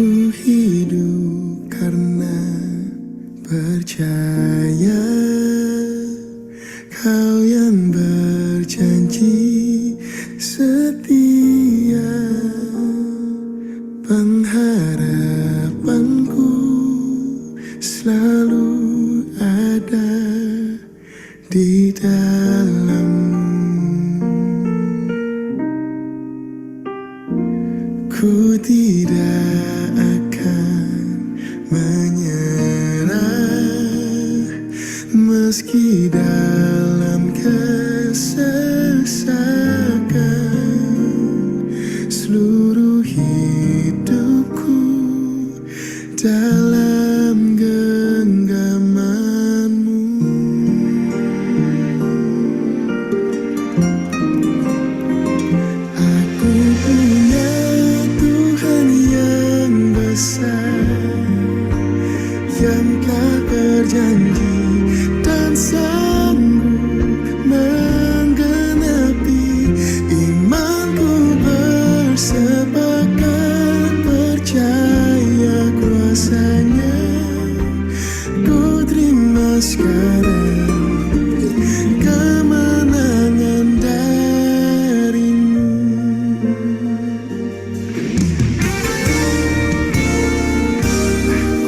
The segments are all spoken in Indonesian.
Ku hidup karena percaya Kau yang berjanji setia. Pengharapanku selalu ada di dalammu. Ku tidak akan menyerah meski dalam kesesakan. Seluruh hidupku dalam genggamanmu. Aku punya Tuhan yang besar, yang telah berjanji dan sanggup menggenapi. Imanku bersepakat percaya kuasanya. Ku terima sekarang kemenangan darimu.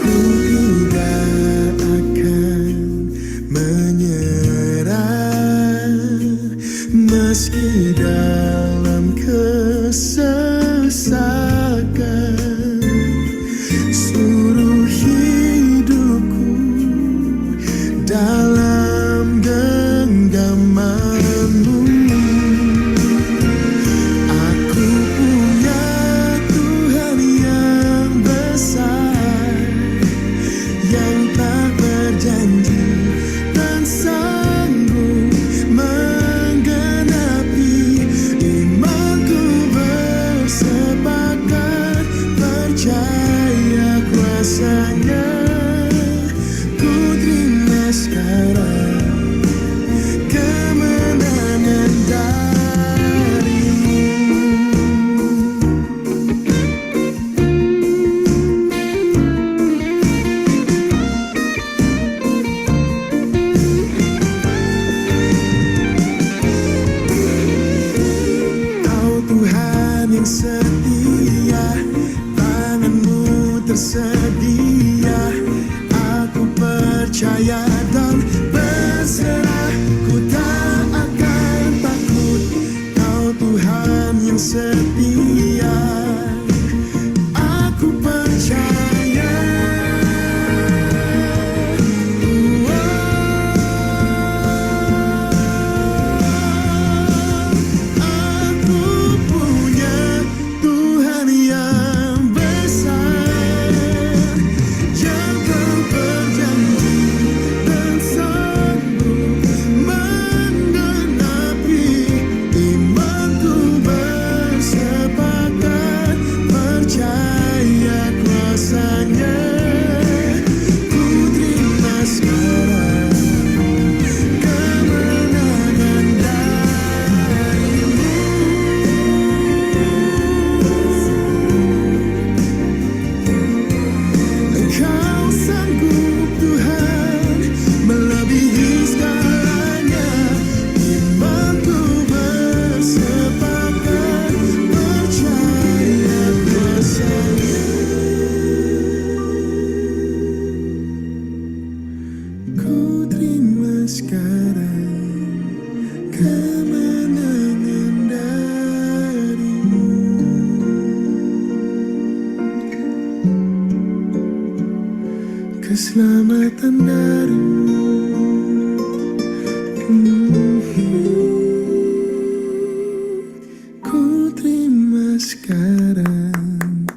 Ku tidak akan menyerah meski dalam kesesakan. Seluruh hidupku dalam genggamanmu. Aku punya Tuhan yang besar, yang tak berjanji dan sanggup menggenapi. Imanku bersepakat percaya kuasanya. Ku terima sekarang kemenangan darimu. Kau Tuhan yang setia, tanganmu tersedia. Aku percaya dan berserah, ku tak akan takut. Kau Tuhan yang setia, aku percaya. Aku punya Tuhan yang besar, yang kan berjanji dan sanggup menggenapi. Imanku bersepakat percaya kuasanya. Ku terima sekarang kemenangan darimu. Engkau sanggup Tuhan melebihi segalanya. Imanku bersepakat percaya kuasanya. Ku terima sekarang kemenangan darimu. Keselamatan darimu. Ku terima sekarang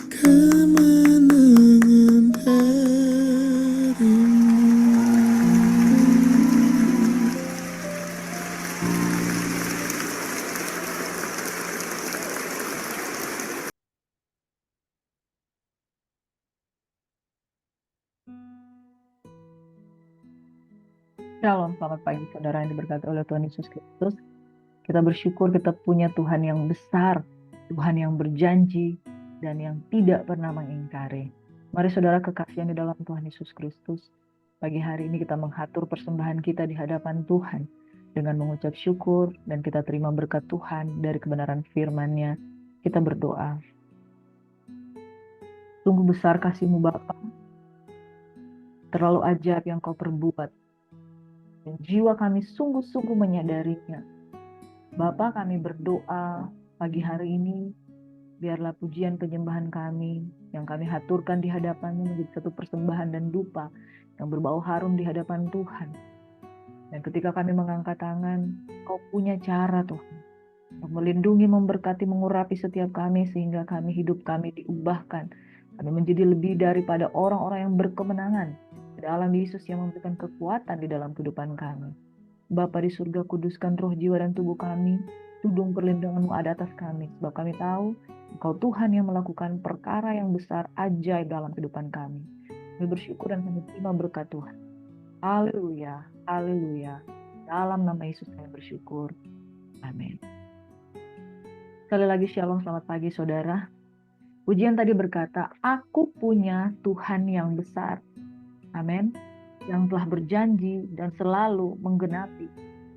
kemenangan darimu. Shalom, selamat pagi saudara yang diberkati oleh Tuhan Yesus Kristus. Kita bersyukur kita punya Tuhan yang besar, Tuhan yang berjanji, dan yang tidak pernah mengingkari. Mari saudara kekasihan di dalam Tuhan Yesus Kristus, pagi hari ini kita menghatur persembahan kita di hadapan Tuhan dengan mengucap syukur, dan kita terima berkat Tuhan dari kebenaran firman-Nya. Kita berdoa. Sungguh besar kasih-Mu Bapa, terlalu ajaib yang Kau perbuat, dan jiwa kami sungguh-sungguh menyadarinya. Bapa, kami berdoa pagi hari ini, biarlah pujian penyembahan kami yang kami haturkan di hadapan-Mu menjadi satu persembahan dan dupa yang berbau harum di hadapan Tuhan. Dan ketika kami mengangkat tangan, Kau punya cara Tuhan untuk melindungi, memberkati, mengurapi setiap kami sehingga hidup kami diubahkan. Kami menjadi lebih daripada orang-orang yang berkemenangan dalam Yesus yang memberikan kekuatan di dalam kehidupan kami. Bapa di surga, kuduskan roh, jiwa, dan tubuh kami. Tudung perlindungan-Mu ada atas kami, sebab kami tahu Engkau Tuhan yang melakukan perkara yang besar, ajaib dalam kehidupan kami. Kami bersyukur dan kami terima berkat Tuhan. Haleluya, haleluya. Dalam nama Yesus kami bersyukur. Amin. Sekali lagi shalom, selamat pagi saudara. Pujian tadi berkata, aku punya Tuhan yang besar. Amin. Yang telah berjanji dan selalu menggenapi.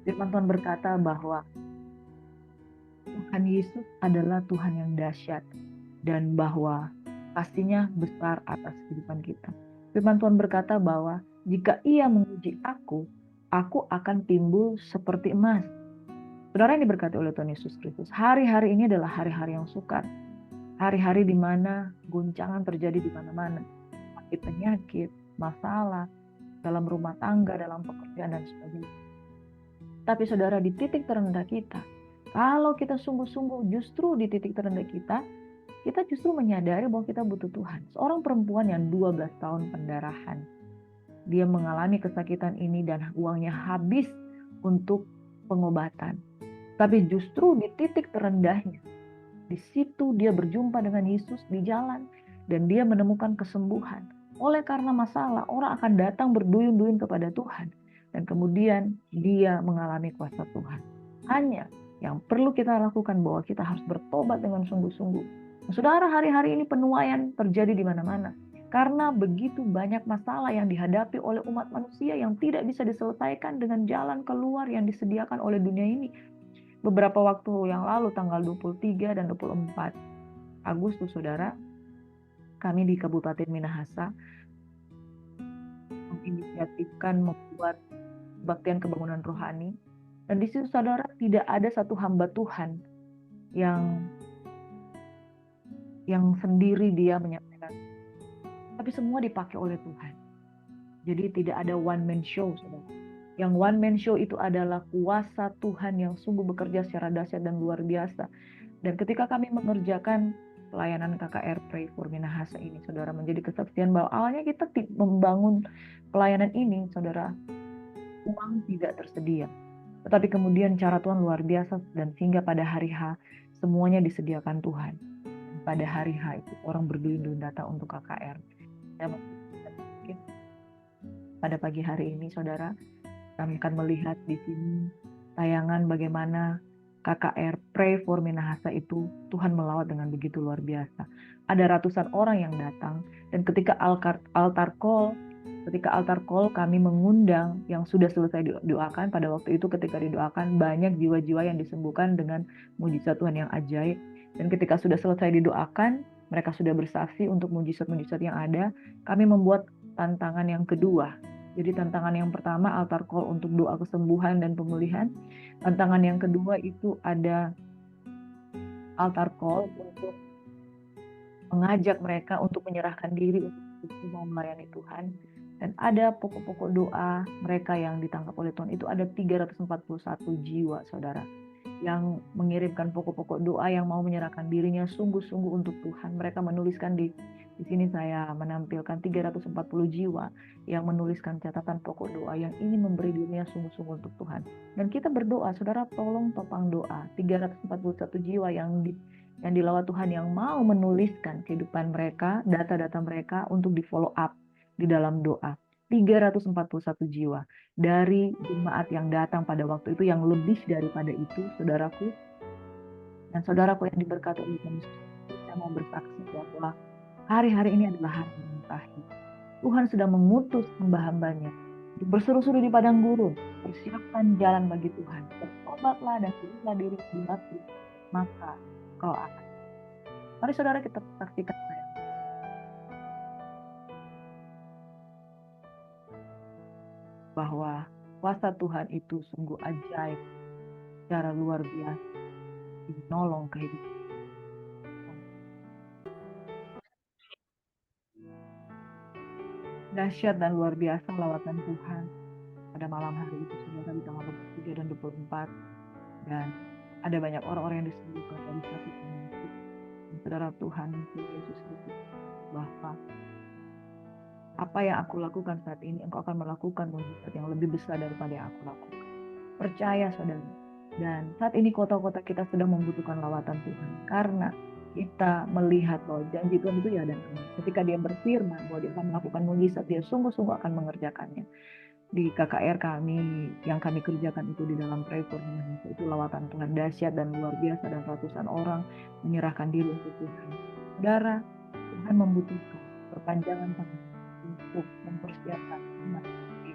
Firman Tuhan berkata bahwa Tuhan Yesus adalah Tuhan yang dahsyat dan bahwa pastinya besar atas kehidupan kita. Firman Tuhan berkata bahwa jika Ia menguji aku akan timbul seperti emas. Saudara yang diberkati oleh Tuhan Yesus Kristus, hari-hari ini adalah hari-hari yang sukar. Hari-hari di mana guncangan terjadi di mana-mana. Sakit, penyakit, masalah, dalam rumah tangga, dalam pekerjaan, dan sebagainya. Tapi saudara, di titik terendah kita, kalau kita sungguh-sungguh justru di titik terendah kita justru menyadari bahwa kita butuh Tuhan. Seorang perempuan yang 12 tahun pendarahan, dia mengalami kesakitan ini dan uangnya habis untuk pengobatan. Tapi justru di titik terendahnya, di situ dia berjumpa dengan Yesus di jalan dan dia menemukan kesembuhan. Oleh karena masalah, orang akan datang berduyun-duyun kepada Tuhan. Dan kemudian dia mengalami kuasa Tuhan. Hanya yang perlu kita lakukan bahwa kita harus bertobat dengan sungguh-sungguh. Nah, saudara, hari-hari ini penuaian terjadi di mana-mana. Karena begitu banyak masalah yang dihadapi oleh umat manusia yang tidak bisa diselesaikan dengan jalan keluar yang disediakan oleh dunia ini. Beberapa waktu yang lalu, tanggal 23 dan 24 Agustus, saudara, kami di Kabupaten Minahasa menginisiatifkan membuat kebaktian kebangunan rohani. Dan di situ saudara, tidak ada satu hamba Tuhan yang sendiri dia menyampaikan. Tapi semua dipakai oleh Tuhan. Jadi tidak ada one man show, saudara. Yang one man show itu adalah kuasa Tuhan yang sungguh bekerja secara dahsyat dan luar biasa. Dan ketika kami mengerjakan pelayanan KKR Pray for Minahasa ini, saudara, menjadi kesaksian bahwa awalnya kita membangun pelayanan ini, saudara, uang tidak tersedia. Tetapi kemudian cara Tuhan luar biasa, dan sehingga pada hari H semuanya disediakan Tuhan. Dan pada hari H itu orang berduyun-duyun datang untuk KKR. Dan mungkin pada pagi hari ini, saudara, kami akan melihat di sini tayangan bagaimana KKR Pray for Minahasa itu Tuhan melawat dengan begitu luar biasa. Ada ratusan orang yang datang, dan ketika altar call kami mengundang yang sudah selesai didoakan. Pada waktu itu ketika didoakan, banyak jiwa-jiwa yang disembuhkan dengan mujizat Tuhan yang ajaib. Dan ketika sudah selesai didoakan, mereka sudah bersaksi untuk mujizat-mujizat yang ada. Kami membuat tantangan yang kedua. Jadi tantangan yang pertama altar call untuk doa kesembuhan dan pemulihan. Tantangan yang kedua itu ada altar call untuk mengajak mereka untuk menyerahkan diri untuk mau melayani Tuhan. Dan ada pokok-pokok doa mereka yang ditangkap oleh Tuhan. Itu ada 341 jiwa, saudara, yang mengirimkan pokok-pokok doa yang mau menyerahkan dirinya sungguh-sungguh untuk Tuhan. Mereka menuliskan di sini saya menampilkan 340 jiwa yang menuliskan catatan pokok doa yang ingin memberi dirinya sungguh-sungguh untuk Tuhan. Dan kita berdoa, saudara, tolong topang doa 341 jiwa yang dilawat Tuhan, yang mau menuliskan kehidupan mereka, data-data mereka untuk di follow up di dalam doa. 341 jiwa dari jemaat yang datang pada waktu itu, yang lebih daripada itu, saudaraku dan saudaraku yang diberkati oleh Tuhan Yesus. Kita saya mau bersaksi bahwa hari-hari ini adalah hari yang terakhir. Tuhan sedang mengutus hamba-hambanya untuk berseru-seru di padang gurun. Persiapkan jalan bagi Tuhan. Bertobatlah dan berilah diri dibaptis, maka kau akan. Mari saudara kita saksikan bahwa kuasa Tuhan itu sungguh ajaib, secara luar biasa, menolong kehidupan. Dahsyat dan luar biasa lawatan Tuhan pada malam hari itu, saudara, di tanggal 23 dan 24. Dan ada banyak orang-orang yang disembuhkan dari sakit penyakit. Saudara, Tuhan Yesus Kristus bahwa apa yang aku lakukan saat ini, engkau akan melakukan mujizat yang lebih besar daripada yang aku lakukan. Percaya, saudara. Dan saat ini kota-kota kita sedang membutuhkan lawatan Tuhan, karena kita melihat bahwa janji Tuhan itu ya dan amin. Ketika dia berfirman bahwa dia akan melakukan mujizat, dia sungguh-sungguh akan mengerjakannya. Di KKR kami, yang kami kerjakan itu di dalam Pray for Indonesia, itu lawatan Tuhan dahsyat dan luar biasa, dan ratusan orang menyerahkan diri untuk Tuhan. Saudara, Tuhan membutuhkan perpanjangan tangan untuk mempersiapkan umat ini.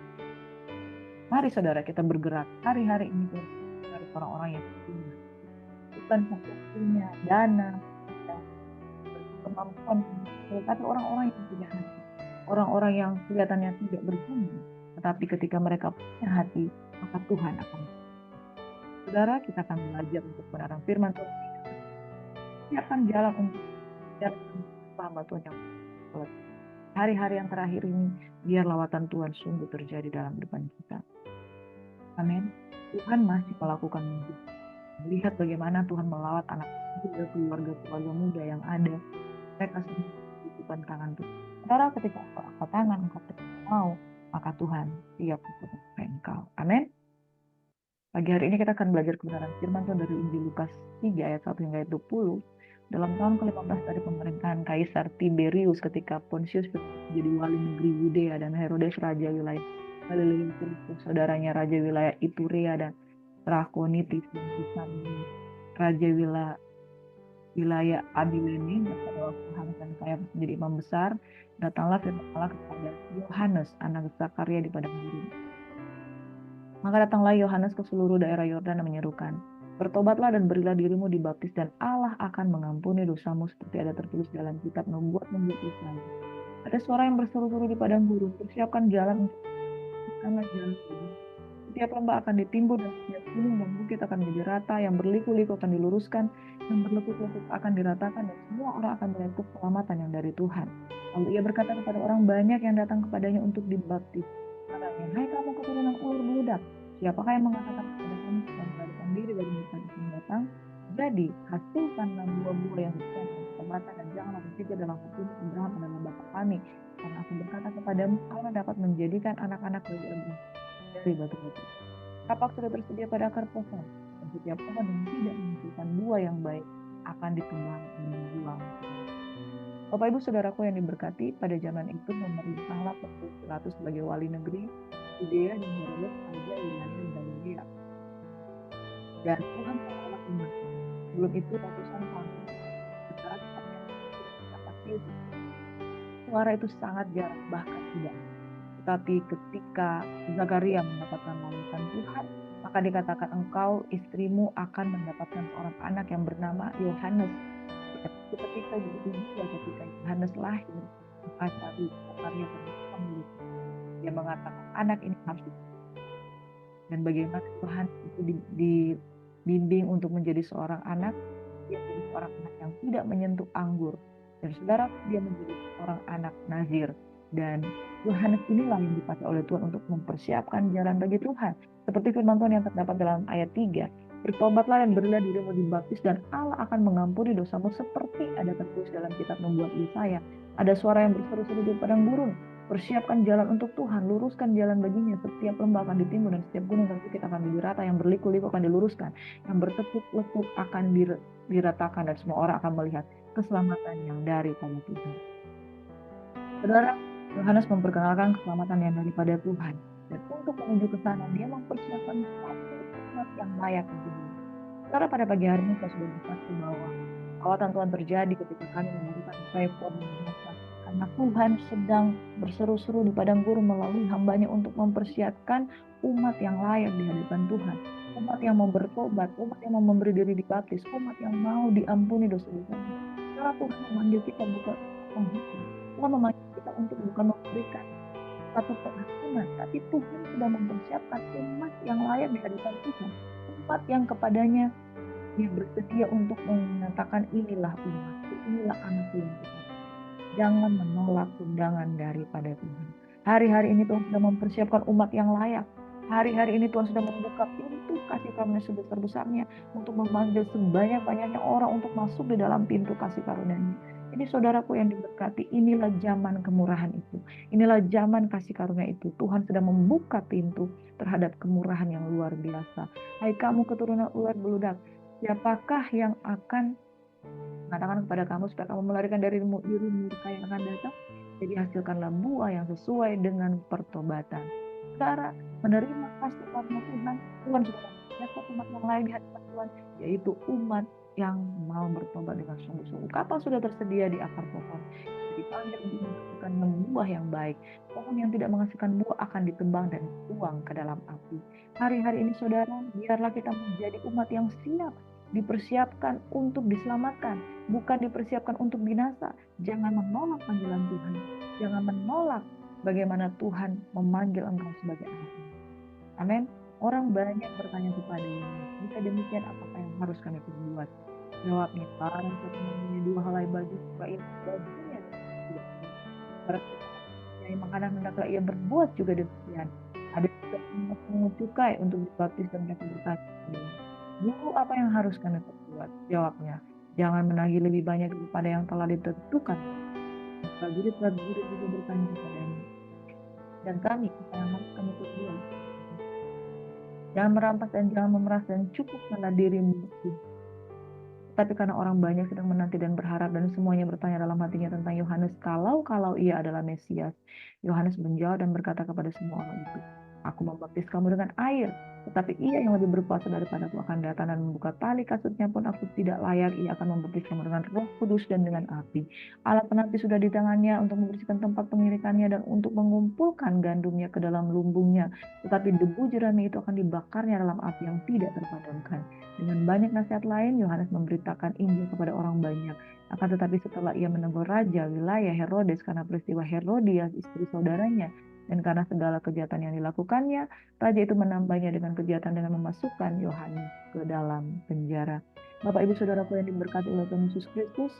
Mari saudara kita bergerak hari-hari ini dari orang-orang yang punya, bukan punya dana, kemampuan, tapi orang-orang yang punya hati, orang-orang yang kelihatannya tidak berguna, tetapi ketika mereka punya hati, maka Tuhan akan. Saudara, kita akan belajar untuk kebenaran firman Tuhan. Siapkan jalan untuk hamba Tuhan yang hari-hari yang terakhir ini, biar lawatan Tuhan sungguh terjadi dalam depan kita. Amin. Tuhan masih melakukan mujizat. Melihat bagaimana Tuhan melawat anak muda, keluarga-keluarga muda yang ada. Mereka semua membutuhkan tangan Tuhan. Saudara, ketika engkau angkat tangan, engkau mau, maka Tuhan siap untuk membuka engkau. Amin. Pagi hari ini kita akan belajar kebenaran firman Tuhan dari Injil Lukas 3 ayat 1 hingga ayat 20. Dalam tahun ke-15 dari pemerintahan Kaisar Tiberius, ketika Pontius menjadi wali negeri Yudea dan Herodes raja wilayah Galilea, saudaranya raja wilayah Iturea dan Trakonitis, dan raja wilayah Abilene, pada waktu Yohanes dan Kayafas menjadi imam besar, datanglah firman Allah kepada Yohanes, anak Zakaria, di padang gurun. Maka datanglah Yohanes ke seluruh daerah Yordan dan menyerukan, bertobatlah dan berilah dirimu dibaptis, dan Allah akan mengampuni dosamu, seperti ada tertulis dalam kitab nubuat-nubuat Yesaya. Ada suara yang berseru-seru di padang gurun, persiapkan jalan untuk jalan. Setiap lembah akan ditimbun dan setiap gunung dan bukit akan menjadi rata, yang berliku-liku akan diluruskan, yang berlekuk-lekuk akan diratakan, dan semua orang akan melihat keselamatan yang dari Tuhan. Lalu ia berkata kepada orang banyak yang datang kepadanya untuk dibaptis, katanya, hai kamu keturunan ular beludak, siapakah yang mengatakan kepada kamu supaya melarikan diri dari mereka yang datang? Jadi hasilkanlah buah-buah yang sesuai dengan ketobatan, dan janganlah berpikir dalam hatimu, Abraham adalah bapa kami, karena aku berkata kepadamu, Allah dapat menjadikan anak-anak bagi Abraham dari batu-batu. Kapak sudah tersedia pada akar pohon, dan setiap pohon yang tidak menghasilkan buah yang baik akan ditebang dan dibuang. Bapak Ibu Saudaraku yang diberkati, pada zaman itu memerintahlah Pontius Pilatus sebagai wali negeri Yudea dan Herodes raja wilayah Galilea. Dan Tuhan menolak umat. Sebelum itu ratusan tahun sekarang suara itu sangat jarang, bahkan tidak. Tetapi ketika Zakaria mendapatkan lawatan Tuhan, maka dikatakan, engkau istrimu akan mendapatkan seorang anak yang bernama Yohanes. Ketika Yohanes lahir, maka Zakaria berkata, dia mengatakan anak ini harus dan bagaimana Tuhan itu dibimbing untuk menjadi seorang anak, dia menjadi seorang anak yang tidak menyentuh anggur, dan saudara, dia menjadi seorang anak Nazir. Dan Yohanes inilah yang dipakai oleh Tuhan untuk mempersiapkan jalan bagi Tuhan, seperti firman Tuhan yang terdapat dalam ayat 3, bertobatlah dan berilah dirimu dibaptis, dan Allah akan mengampuni dosamu, seperti ada tertulis dalam kitab nubuat Yesaya. Ada suara yang berseru-seru di padang gurun, persiapkan jalan untuk Tuhan, luruskan jalan baginya. Setiap lembah akan ditimbun dan setiap gunung dan bukit akan menjadi rata, yang berliku-liku akan diluruskan, yang bertekuk-lekuk akan diratakan, dan semua orang akan melihat keselamatan yang daripada Tuhan. Saudara, Yohanes memperkenalkan keselamatan yang daripada Tuhan, dan untuk menuju ke sana dia mempersiapkan satu umat yang layak untuk dia. Saudara, pada pagi hari ini saya sudah bersaksi bahwa Lawatan Tuhan terjadi ketika kami melakukan reform bahasa. Karena Tuhan sedang berseru-seru di padang gurun melalui hambanya untuk mempersiapkan umat yang layak di hadapan Tuhan. Umat yang mau bertobat, umat yang mau memberi diri dibaptis, umat yang mau diampuni dosa-dosanya. Karena Tuhan memanggil kita bukan untuk menghukum. Tuhan memanggil kita untuk bukan memberikan satu pengampunan, tapi Tuhan sudah mempersiapkan umat yang layak di hadapan Tuhan. Umat yang kepadanya dia bersedia untuk menyatakan inilah umatku, inilah anakku yang kukasihi. Jangan menolak undangan daripada Tuhan. Hari-hari ini Tuhan sudah mempersiapkan umat yang layak. Hari-hari ini Tuhan sudah membuka pintu kasih karunia sebesar-besarnya untuk memanggil sebanyak-banyaknya orang untuk masuk di dalam pintu kasih karunia-Nya. Ini saudaraku yang diberkati, inilah zaman kemurahan itu. Inilah zaman kasih karunia itu. Tuhan sedang membuka pintu terhadap kemurahan yang luar biasa. Hai kamu keturunan ular beludak, siapakah yang akan mengatakan kepada kamu supaya kamu melarikan dari diri murka yang akan datang? Jadi hasilkanlah buah yang sesuai dengan pertobatan. Saudara, menerima kasih karunia Tuhan, Tuhan sudah mempersiapkan umat yang lain di hadapan Tuhan, yaitu umat yang mau bertobat dengan sungguh-sungguh. Kapal sudah tersedia di akar pohon, dipanggil untuk menghasilkan buah yang baik. Pohon yang tidak menghasilkan buah akan ditebang dan dibuang ke dalam api. Hari-hari ini saudara, biarlah kita menjadi umat yang siap, dipersiapkan untuk diselamatkan, bukan dipersiapkan untuk binasa. Jangan menolak panggilan Tuhan. Jangan menolak bagaimana Tuhan memanggil engkau sebagai anaknya. Amin. Orang banyak bertanya kepada Yohanes, jika demikian apakah yang harus kami perbuat? Jawabnya, barang siapa mempunyai dua helai baju, supaya ia bajunya tidak mempunyai makanan, hendaklah ia berbuat juga demikian. Ada juga mengut cukai untuk dibaptis dan mereka bertanya, Guru, apa yang harus kami perbuat? Jawabnya, jangan menagih lebih banyak daripada yang telah ditentukan. Prajurit-prajurit juga bertanya kepadanya, dan kami, apa yang harus kami perbuat? Jangan merampas dan jangan memeras dan cukupkanlah dirimu. Tapi karena orang banyak sedang menanti dan berharap dan semuanya bertanya dalam hatinya tentang Yohanes, kalau ia adalah Mesias. Yohanes menjawab dan berkata kepada semua orang itu, aku membaptis kamu dengan air, tetapi ia yang lebih berkuasa daripada aku akan datang dan membuka tali kasutnya pun aku tidak layak. Ia akan membaptis kamu dengan Roh Kudus dan dengan api. Alat penapis sudah di tangannya untuk membersihkan tempat pengirikannya dan untuk mengumpulkan gandumnya ke dalam lumbungnya. Tetapi debu jerami itu akan dibakarnya dalam api yang tidak terpadamkan. Dengan banyak nasihat lain, Yohanes memberitakan Injil kepada orang banyak. Akan tetapi setelah ia menegur raja wilayah Herodes karena peristiwa Herodias istri saudaranya, dan karena segala kejahatan yang dilakukannya, raja itu menambahnya dengan kejahatan dengan memasukkan Yohanes ke dalam penjara. Bapak Ibu Saudaraku yang diberkati oleh Tuhan Yesus Kristus,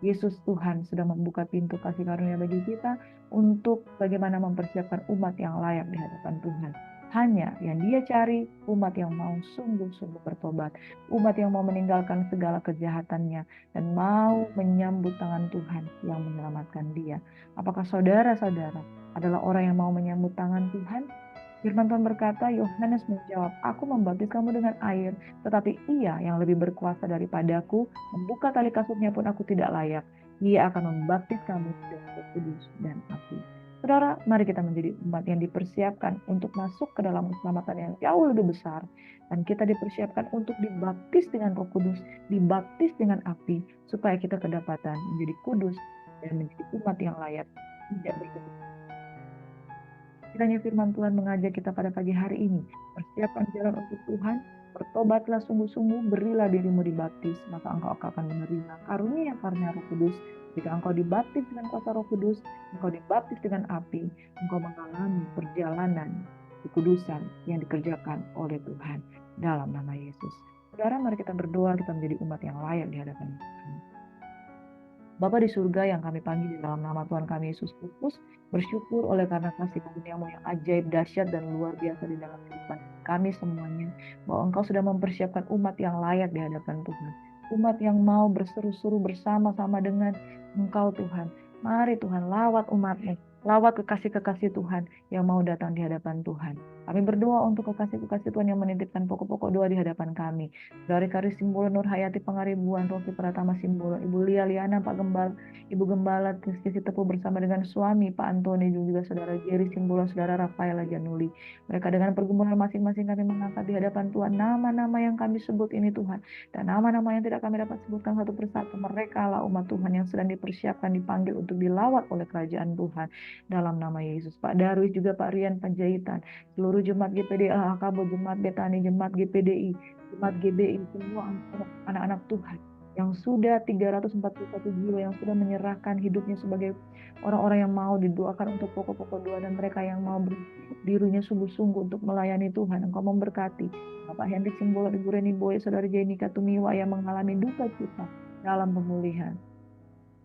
Yesus Tuhan sudah membuka pintu kasih karunia bagi kita untuk bagaimana mempersiapkan umat yang layak di hadapan Tuhan. Hanya yang dia cari umat yang mau sungguh-sungguh bertobat, umat yang mau meninggalkan segala kejahatannya dan mau menyambut tangan Tuhan yang menyelamatkan dia. Apakah saudara-saudara adalah orang yang mau menyambut tangan Tuhan? Firman Tuhan berkata, Yohanes menjawab, aku membaptis kamu dengan air, tetapi ia yang lebih berkuasa daripadaku, membuka tali kasutnya pun aku tidak layak. Ia akan membaptis kamu dengan Roh Kudus dan api. Saudara, mari kita menjadi umat yang dipersiapkan untuk masuk ke dalam keselamatan yang jauh lebih besar. Dan kita dipersiapkan untuk dibaptis dengan Roh Kudus, dibaptis dengan api, supaya kita kedapatan menjadi kudus dan menjadi umat yang layak, tidak berkesudahan. Kiranya firman Tuhan mengajak kita pada pagi hari ini, persiapkan jalan untuk Tuhan, bertobatlah sungguh-sungguh, berilah dirimu dibaptis, maka engkau akan menerima karunia Roh Kudus. Jika engkau dibaptis dengan kuasa Roh Kudus, engkau dibaptis dengan api, engkau mengalami perjalanan kekudusan yang dikerjakan oleh Tuhan dalam nama Yesus. Saudara, mari kita berdoa, kita menjadi umat yang layak di hadapan Tuhan. Bapa di surga yang kami panggil di dalam nama Tuhan kami Yesus Kristus, bersyukur oleh karena kasih karunia-Mu yang ajaib, dahsyat, dan luar biasa di dalam kehidupan kami semuanya, bahwa Engkau sudah mempersiapkan umat yang layak di hadapan Tuhan. Umat yang mau berseru-seru bersama-sama dengan Engkau Tuhan. Mari Tuhan lawat umat-Mu, lawat kekasih-kekasih Tuhan yang mau datang di hadapan Tuhan. Kami berdoa untuk kekasih-kekasih Tuhan yang menitipkan pokok-pokok doa di hadapan kami. Dari Kari Simbolo, Nur Hayati Pangaribuan, Rocky Pratama Simbolo, Ibu Lia Liana, Pak Gembala, Ibu Gembala Sisi Tepu bersama dengan suami Pak Antoni, juga Saudara Jerry Simbolo, Saudara Rafaela Januli. Mereka dengan pergumulan masing-masing kami mengangkat di hadapan Tuhan nama-nama yang kami sebut ini Tuhan. Dan nama-nama yang tidak kami dapat sebutkan satu persatu. Mereka lah umat Tuhan yang sedang dipersiapkan, dipanggil untuk dilawat oleh kerajaan Tuhan. Dalam nama Yesus, Pak Darwis, juga Pak Rian Panjaitan, seluruh jemaat GPD Akabo, jemaat Betani, jemaat GPDI, jemaat GBI, semua anak-anak Tuhan yang sudah 341 jiwa yang sudah menyerahkan hidupnya sebagai orang-orang yang mau didoakan untuk pokok-pokok doa, dan mereka yang mau dirinya sungguh-sungguh untuk melayani Tuhan. Engkau memberkati Bapak Hendrik Simbolo, Ibu Reni Boy, Saudara Jenika Tumiwa yang mengalami duka cita dalam pemulihan.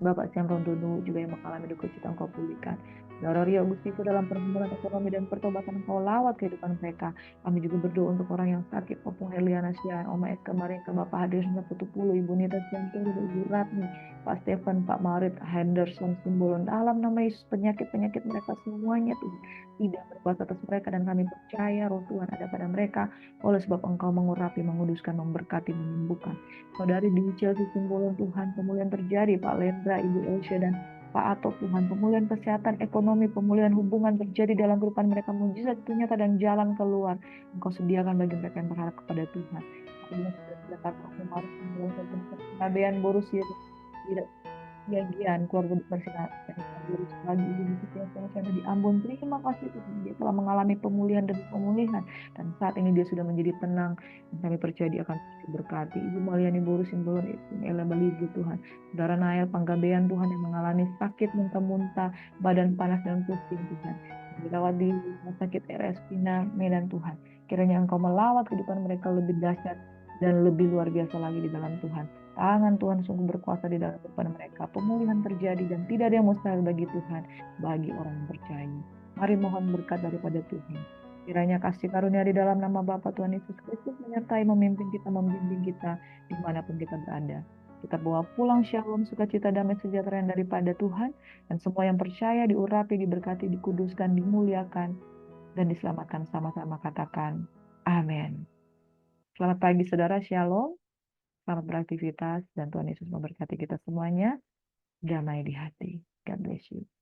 Bapak Sam Rondono juga yang mengalami duka cita, Engkau pulihkan. Saudara Rio Agustino dalam pergumulan ekonomi dan pertobatan, Engkau lawat kehidupan mereka. Kami juga berdoa untuk orang yang sakit, Popung Heliana Sian, Oma Es kemarin ke Bapak Hadirnya Putupulu, Ibu Nita Siantoro, Ibu Ratni, Pak Stefan, Pak Marit, Henderson, Simbolon, dalam nama Yesus, penyakit-penyakit mereka semuanya Tuhan tidak berkuasa atas mereka, dan kami percaya roh Tuhan ada pada mereka, oleh sebab Engkau mengurapi, menguduskan, memberkati, menyembuhkan. Saudari di Chelsea Simbolon, Tuhan pemulihan terjadi, Pak Lendra, Ibu Elsya, dan Pak Ato, Tuhan pemulihan kesehatan, ekonomi, pemulihan hubungan terjadi dalam kehidupan mereka, mujizat itu nyata dan jalan keluar Engkau sediakan bagi mereka yang berharap kepada Tuhan. Pengabean Borussia tidak bagian keluarga bersinar lagi di setiap yang di Ambon. Terima kasih Tuhan, dia telah mengalami pemulihan dan pemulihan, dan saat ini dia sudah menjadi tenang, dan kami percaya dia akan berkati. Ibu Maliani Boru Simbolo, Ella Balibu Tuhan, Saudara Nael Panggabean Tuhan yang mengalami sakit muntah-muntah, badan panas dan pusing Tuhan, dirawat di rumah sakit RS Pina Medan Tuhan. Kiranya Engkau melawat kehidupan mereka lebih dahsyat dan lebih luar biasa lagi di dalam Tuhan. Tangan Tuhan sungguh berkuasa di dalam kehidupan mereka. Pemulihan terjadi dan tidak ada yang mustahil bagi Tuhan, bagi orang yang percaya. Mari mohon berkat daripada Tuhan. Kiranya kasih karunia di dalam nama Bapa Tuhan Yesus Kristus menyertai, memimpin kita, membimbing kita dimanapun kita berada. Kita bawa pulang shalom, sukacita, damai sejahtera yang daripada Tuhan. Dan semua yang percaya diurapi, diberkati, dikuduskan, dimuliakan, dan diselamatkan sama-sama. Katakan, amin. Selamat pagi saudara, shalom. Selamat beraktivitas dan Tuhan Yesus memberkati kita semuanya. Damai di hati. God bless you.